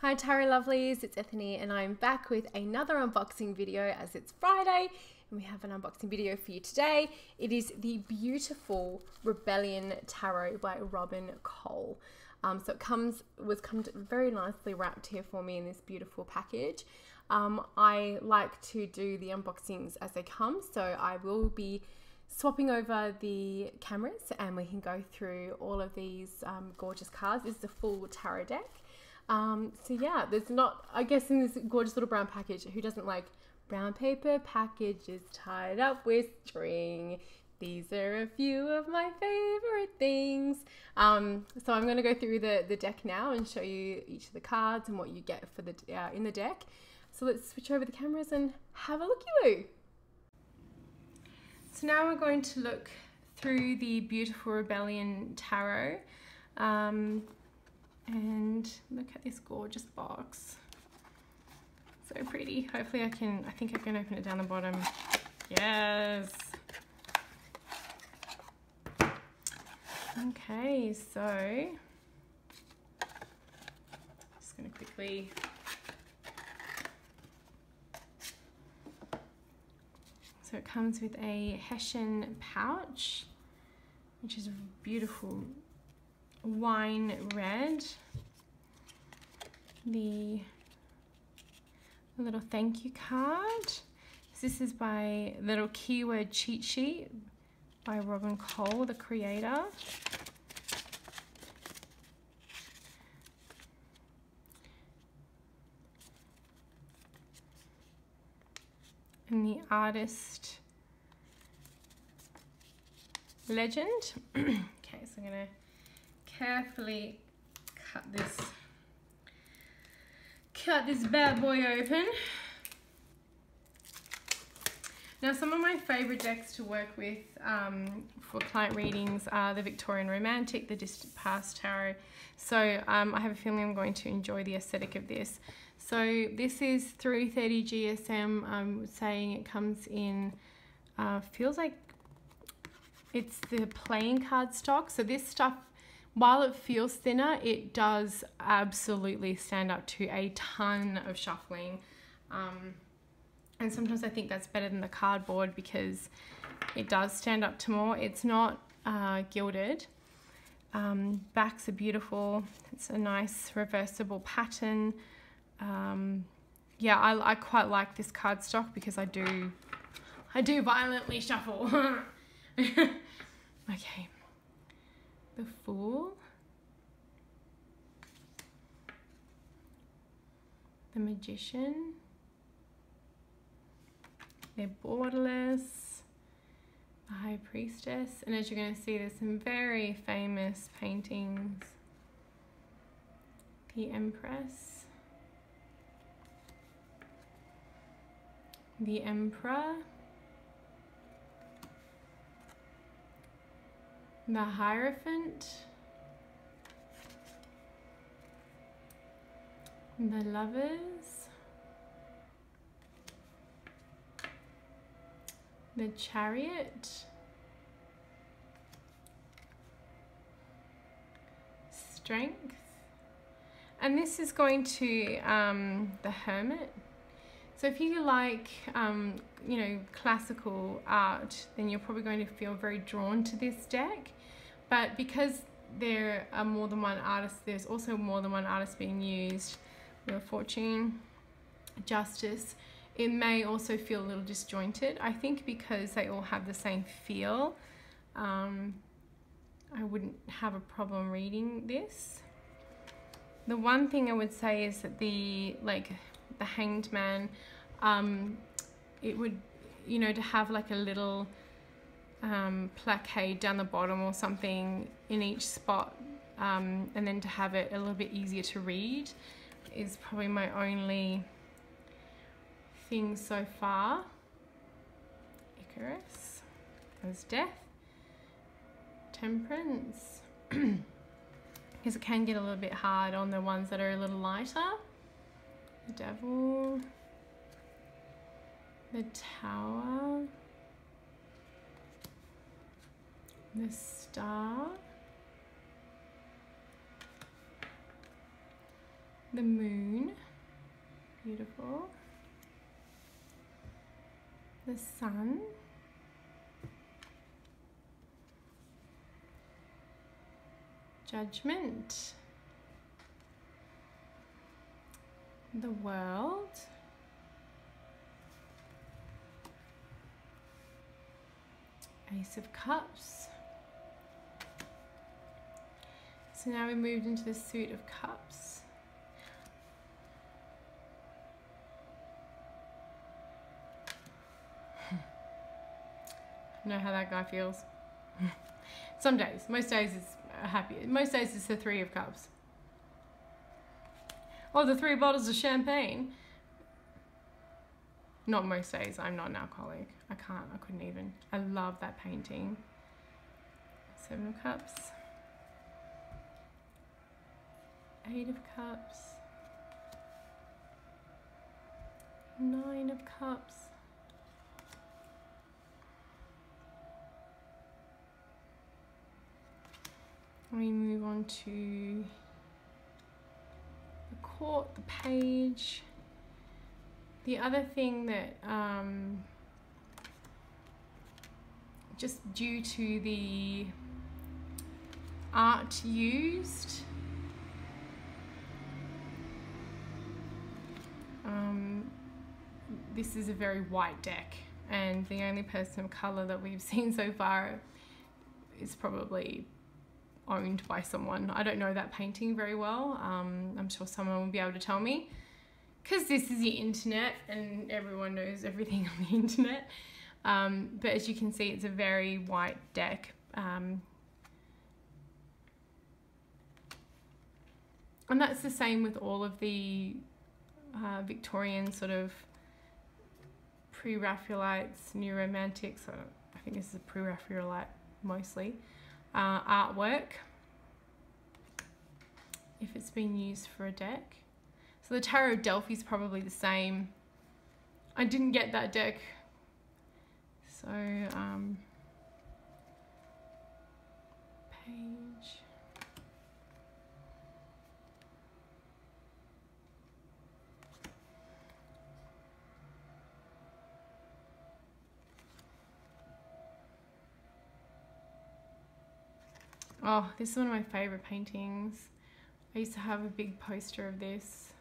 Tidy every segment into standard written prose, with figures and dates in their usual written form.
Hi Tarot Lovelies, it's Ethany and I'm back with another unboxing video as it's Friday and we have an unboxing video for you today. It is the beautiful Rebellion Tarot by Robin Cole. So it comes very nicely wrapped here for me in this beautiful package. I like to do the unboxings as they come, so I will be swapping over the cameras and we can go through all of these gorgeous cards. This is a full tarot deck. So yeah, there's not, I guess in this gorgeous little brown package, who doesn't like brown paper packages tied up with string? These are a few of my favorite things. So I'm going to go through the deck now and show you each of the cards and what you get for the in the deck. So let's switch over the cameras and have a looky-loo. So now we're going to look through the beautiful Rebellion Tarot. And look at this gorgeous box. So pretty. Hopefully I think I can open it down the bottom. Yes. Okay, so just gonna quickly so it comes with a Hessian pouch, which is beautiful wine red. The little thank you card. This is by little keyword cheat sheet by Robin Cole, the creator. And the artist legend. Okay, so I'm gonna carefully cut this bad boy open. Now, some of my favorite decks to work with for client readings are the Victorian Romantic, the Distant Past Tarot. So I have a feeling I'm going to enjoy the aesthetic of this. So this is 330 GSM. I'm saying it comes in, feels like it's the playing card stock. So this stuff, while it feels thinner, it does absolutely stand up to a ton of shuffling. And sometimes I think that's better than the cardboard because it does stand up to more. It's not gilded. Backs are beautiful. It's a nice reversible pattern. Yeah, I quite like this cardstock because I do violently shuffle. Okay. The Fool, the Magician, they're borderless, the High Priestess, and as you're going to see, there's some very famous paintings. The Empress, the Emperor, the Hierophant, the Lovers, the Chariot, Strength, and this is going to the Hermit. So if you like, you know, classical art, then you're probably going to feel very drawn to this deck. But because there are more than one artist, there's also more than one artist being used. Wheel of Fortune, Justice. It may also feel a little disjointed. I think because they all have the same feel, I wouldn't have a problem reading this. The one thing I would say is that the Hanged Man, it would, you know, to have like a little plaqué down the bottom or something in each spot, and then to have it a little bit easier to read is probably my only thing so far. Icarus, as Death, Temperance, because it can get a little bit hard on the ones that are a little lighter. The Devil, the Tower, the Star, the moon, beautiful, the sun, Judgment, the World, Ace of Cups. So now we moved into the Suit of Cups. I know how that guy feels. Some days, most days it's happy. Most days it's the Three of Cups. Or the 3 bottles of champagne. Not most days, I'm not an alcoholic. I couldn't even. I love that painting. 7 of Cups. 8 of Cups. 9 of Cups. We move on to the Court, the Page. The other thing that, just due to the art used, this is a very white deck, and the only person of color that we've seen so far is probably owned by someone. I don't know that painting very well. I'm sure someone will be able to tell me, because this is the internet and everyone knows everything on the internet. But as you can see, it's a very white deck. And that's the same with all of the Victorian sort of pre-Raphaelites, New Romantics, I think this is a pre-Raphaelite mostly, artwork, if it's been used for a deck. So the Tarot of Delphi is probably the same. I didn't get that deck, so Page. Oh, this is one of my favorite paintings. I used to have a big poster of this.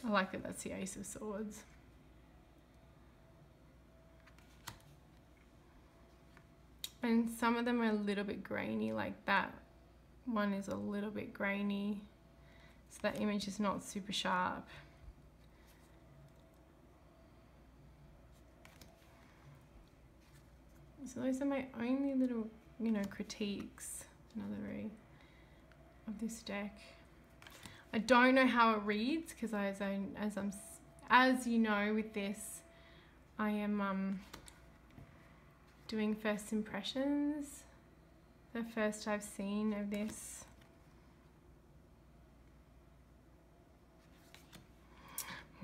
I like that that's the Ace of Swords. And some of them are a little bit grainy, like that one is a little bit grainy. So that image is not super sharp. So those are my only little, you know, critiques, another of this deck. I don't know how it reads, because as you know with this, I am doing first impressions. The first I've seen of this.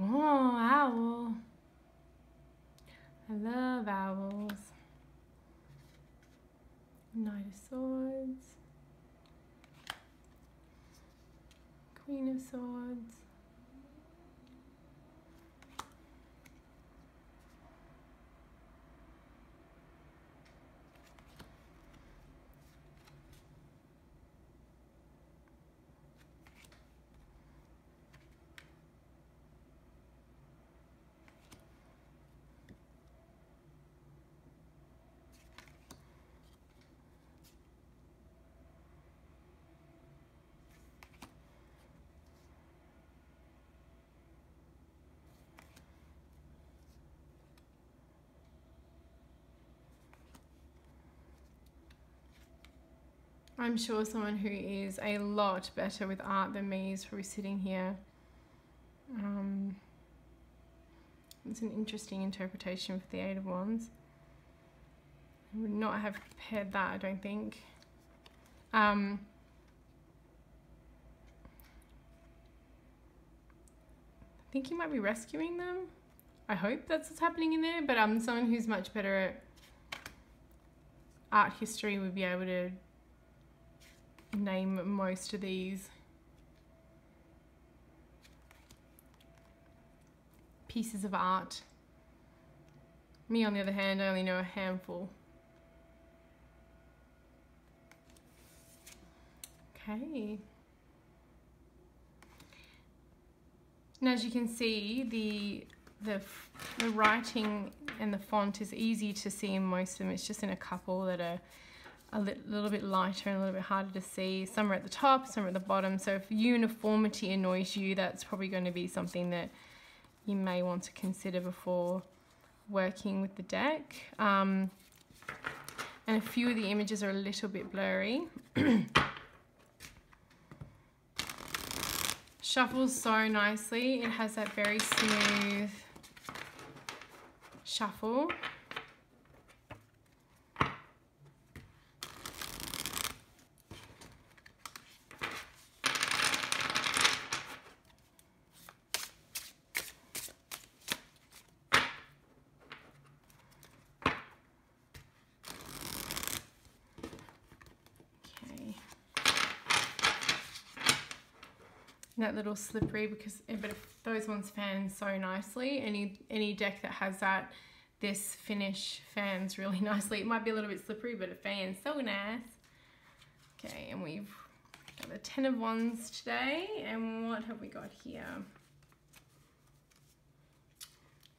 Oh, owl. I love owls. Knight of Swords. Queen of Swords. I'm sure someone who is a lot better with art than me is probably sitting here. It's an interesting interpretation for the Eight of Wands. I would not have prepared that, I don't think. I think he might be rescuing them. I hope that's what's happening in there, but someone who's much better at art history would be able to name most of these. Pieces of art. Me, on the other hand, I only know a handful. Okay. And as you can see, the writing and the font is easy to see in most of them. It's just in a couple that are a little bit lighter and a little bit harder to see. Some are at the top, some are at the bottom. So if uniformity annoys you, that's probably going to be something that you may want to consider before working with the deck. And a few of the images are a little bit blurry. Shuffles so nicely. It has that very smooth shuffle. That little slippery, because but those ones fan so nicely. Any deck that has that, this finish fans really nicely. It might be a little bit slippery, but it fans so nice. Okay, and we've got the 10 of Wands today, and what have we got here?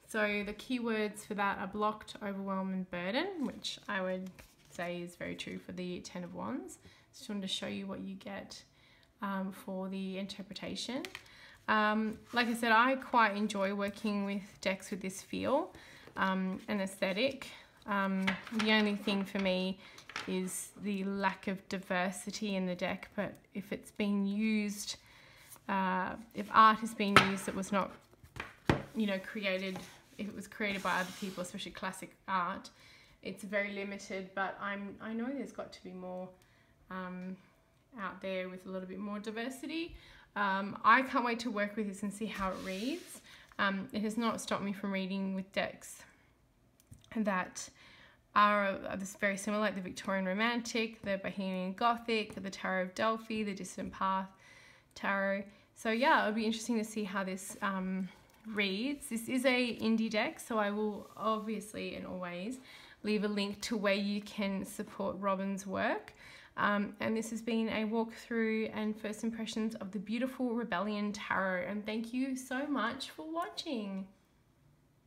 So the keywords for that are blocked, overwhelm, and burden, which I would say is very true for the 10 of Wands. Just wanted to show you what you get for the interpretation. Like I said, I quite enjoy working with decks with this feel and aesthetic. The only thing for me is the lack of diversity in the deck, but if it's been used, if art is being used that was not, you know, created, if it was created by other people, especially classic art, it's very limited, but I know there's got to be more out there with a little bit more diversity. I can't wait to work with this and see how it reads. It has not stopped me from reading with decks that are very similar, like the Victorian Romantic, the Bohemian Gothic, the Tarot of Delphi, the Distant Path Tarot. So yeah, it'll be interesting to see how this reads. This is a indie deck, so I will obviously and always leave a link to where you can support Robin's work. And this has been a walkthrough and first impressions of the beautiful Rebellion Tarot, and thank you so much for watching.